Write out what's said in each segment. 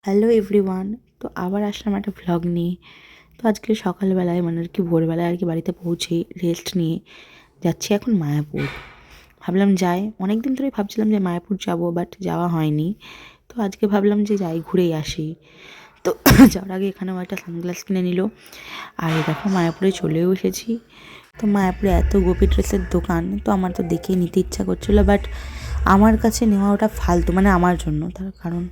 Hello everyone. তো আবার আসলাম একটা ভ্লগ নিয়ে। তো আজকে সকালবেলায় মানে আর কি ভোরবেলায় আর কি বাড়িতে পৌঁছে রেস্ট নিয়ে যাচ্ছি এখন মায়াপুর। ভাবলাম যাই, অনেক দিন ধরেই ভাবছিলাম যে মায়াপুর যাব, বাট যাওয়া হয়নি। তো আজকে ভাবলাম যে যাই, ঘুরেই আসি। তো যাওয়ার আগে এখানেও একটা সানগ্লাস কিনে নিল। আর এই দেখো মায়াপুরে চলেও এসেছি। তো মায়াপুরে এত গোপী ড্রেসের দোকান, তো আমার তো দেখে নিতে ইচ্ছা করছিলো, বাট আমার কাছে নেওয়া ওটা ফালতু, মানে আমার জন্য। তার কারণ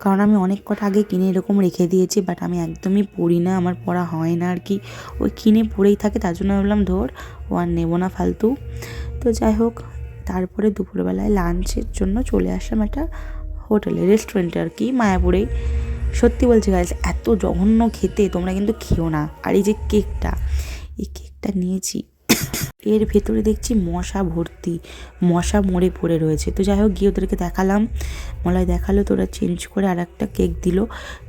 কারণ আমি অনেক কটা আগে কিনে এরকম রেখে দিয়েছি, বাট আমি একদমই পরি না, আমার পরা হয় না আর কি। ওই কিনে পরেই থাকে, তার জন্য ভাবলাম ধর ও আর নেবো না ফালতু। তো যাই হোক, তারপরে দুপুরবেলায় লাঞ্চের জন্য চলে আসলাম একটা হোটেলে, রেস্টুরেন্টে আর কি, মায়াপুরেই। সত্যি বলছি গাইস, এত জঘন্য খেতে, তোমরা কিন্তু খেও না। আর এই যে কেকটা, এই কেকটা নিয়েছি, এর ভেতরে দেখছি মশা ভর্তি, মশা মরে পড়ে রয়েছে। তো যাই হোক, গিয়ে ওদেরকে দেখালাম, মলয় দেখালো, তো ওরা চেঞ্জ করে আর একটা কেক দিল।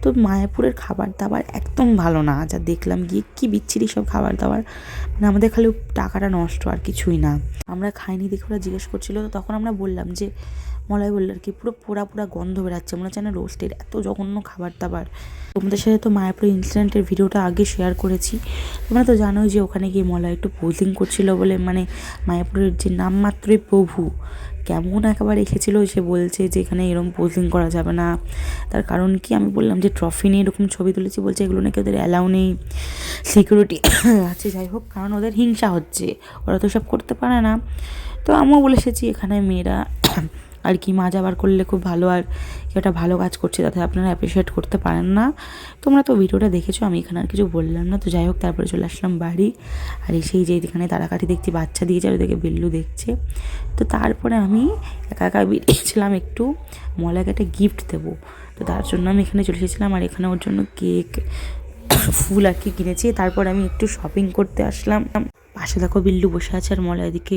তো মায়াপুরের খাবার দাবার একদম ভালো না, যা দেখলাম গিয়ে, কি বিচ্ছিরি সব খাবার দাবার, মানে আমাদের খালি টাকাটা নষ্ট, আর কিছুই না। আমরা খাইনি দেখে ওরা জিজ্ঞেস করছিল, তো তখন আমরা বললাম যে, মলয় বললো আর কি, পুরো পোড়া পোড়া গন্ধ বেরাচ্ছে, মনে হচ্ছে না রোস্টের, এত জঘন্য খাবার দাবার। তোমাদের সাথে তো মায়াপুর ইনসিডেন্টের ভিডিওটা আগে শেয়ার করেছি। তোমরা তো জানোই যে ওখানে গিয়ে মলয় একটু পোজিং করছিল বলে, মানে মায়াপুরের যে নামমাত্রই প্রভু, কেমন একেবারে এসেছিলো, সে বলছে যে এখানে এরকম পোজিং করা যাবে না। তার কারণ কি, আমি বললাম যে ট্রফি নিয়ে এরকম ছবি তুলেছি, বলছে এগুলো নাকি ওদের অ্যালাউ নেই, সিকিউরিটি আছে। যাই হোক, কারণ ওদের হিংসা হচ্ছে, ওরা তো সব করতে পারে না। তো আমিও বলে এসেছি এখানে মেয়েরা আর কি মাজা বার করলে খুব ভালো, আর কেউ একটা ভালো কাজ করছে তাতে আপনারা অ্যাপ্রিসিয়েট করতে পারেন না। তোমরা তো ভিডিওটা দেখেছো, আমি এখানে আর কিছু বললাম না। তো যাই হোক, তারপরে চলে আসলাম বাড়ি। আর এসেই যে এখানে তারাকাঠি দেখছি, বাচ্চা দিয়েছে, আর ওদেরকে বিল্লু দেখছে। তো তারপরে আমি একা একা বেরিয়েছিলাম একটু, মলাকে একটা গিফট দেবো। তো তার জন্য আমি এখানে চলে এসেছিলাম, আর এখানে ওর জন্য কেক, ফুল আর কি কিনেছি। তারপর আমি একটু শপিং করতে আসলাম। পাশে দেখো বিল্লু বসে আছে, আর মলয় এদিকে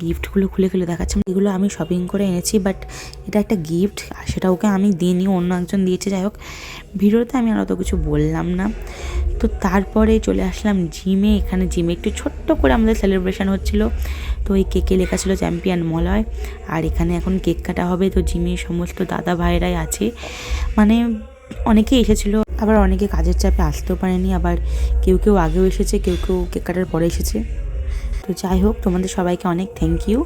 গিফটগুলো খুলে খুলে দেখাচ্ছে। এগুলো আমি শপিং করে এনেছি, বাট এটা একটা গিফট, আর সেটা ওকে আমি দিইনি, অন্য একজন দিয়েছে। যাই হোক, ভিডিওতে আমি আর অত কিছু বললাম না। তো তারপরে চলে আসলাম জিমে। এখানে জিমে একটু ছোট্ট করে আমাদের সেলিব্রেশন হচ্ছিল। তো এই কেকে লেখা ছিল চ্যাম্পিয়ন মলয়, আর এখানে এখন কেক কাটা হবে। তো জিমে সমস্ত দাদা ভাইরাই আছে, মানে অনেকেই এসেছিলো, আবার অনেকে কাজের চাপে আসতেও পারেনি, আবার কেউ কেউ আগেও এসেছে, কেউ কেউ কেক কাটার পরে এসেছে। তো যাই হোক, তোমাদের সবাইকে অনেক থ্যাংক ইউ।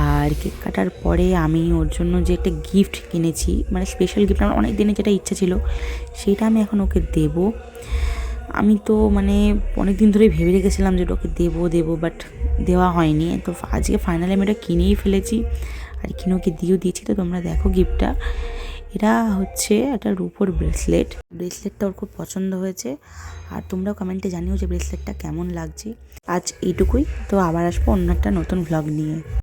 আর কেক কাটার পরে আমি ওর জন্য যে একটা গিফট কিনেছি, মানে স্পেশাল গিফট, আমার অনেক দিনের যেটা ইচ্ছা ছিল, সেটা আমি এখন ওকে দেবো। আমি তো মানে অনেক দিন ধরেই ভেবে রেখেছিলাম যে ওকে দেবো, বাট দেওয়া হয়নি। তো আজকে ফাইনালি আমি এটা কিনেই ফেলেছি, আর কিনে ওকে দিয়েও দিয়েছি। তো তোমরা দেখো গিফটটা, এটা হচ্ছে একটা রূপোর ব্রেসলেটটা ওর খুব পছন্দ হয়েছে। আর তোমরাও কমেন্টে জানিও যে ব্রেসলেটটা কেমন লাগছে। আজ এইটুকুই, তো আবার আসবো অন্য একটা নতুন ভ্লগ নিয়ে।